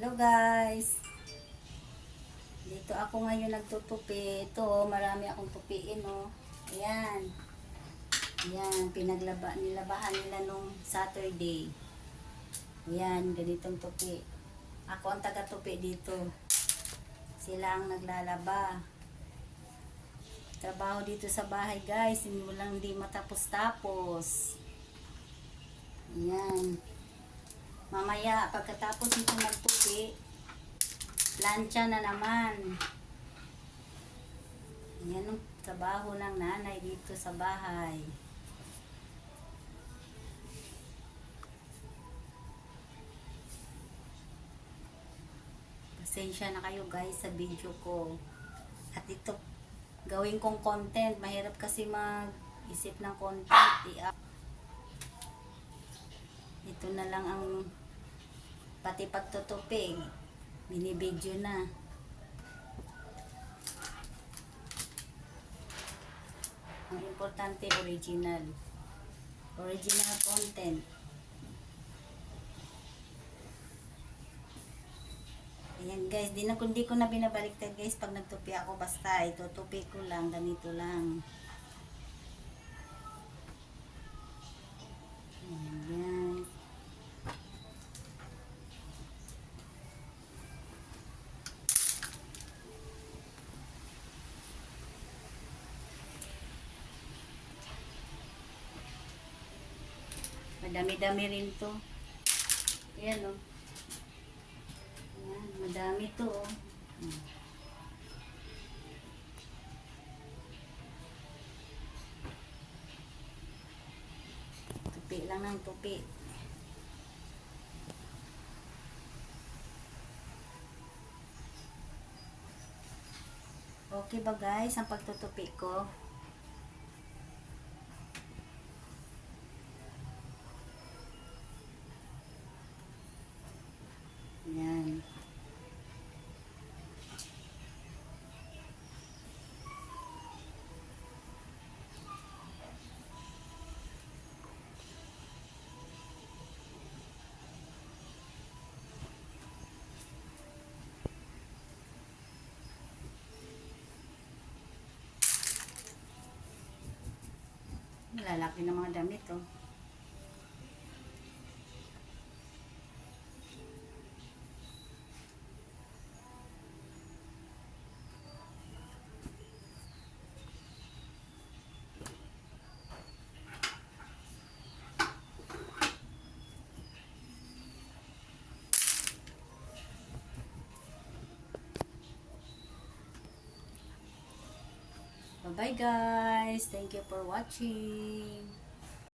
Hello guys! Dito ako ngayon nagtutupi. Ito, marami akong tupiin, oh. Ayan. Ayan, nilabahan nila nung Saturday. Ayan, ganitong tupi. Ako ang taga-tupi dito. Sila ang naglalaba. Trabaho dito sa bahay, guys. Hindi matapos-tapos. Ayan. Mamaya, pagkatapos nito magtupi, plancha na naman. Yan ang trabaho ng nanay dito sa bahay. Pasensya na kayo guys sa video ko. At ito, gawin kong content. Mahirap kasi mag-isip ng content. Ito na lang ang pati pagtutupi. Binibidyo na. Ang importante, original. Original content. Ayan guys, di ko na binabaliktad guys pag nagtupi ako. Basta itutupi ko lang, ganito lang. Ayan guys. Madami-dami rin to. Ayan o. Ayan, madami to o. Tupi lang ng tupi. Okay ba guys ang pagtutupi ko? Ayan. Lalaki ng mga damit oh. Bye bye guys. Thank you for watching.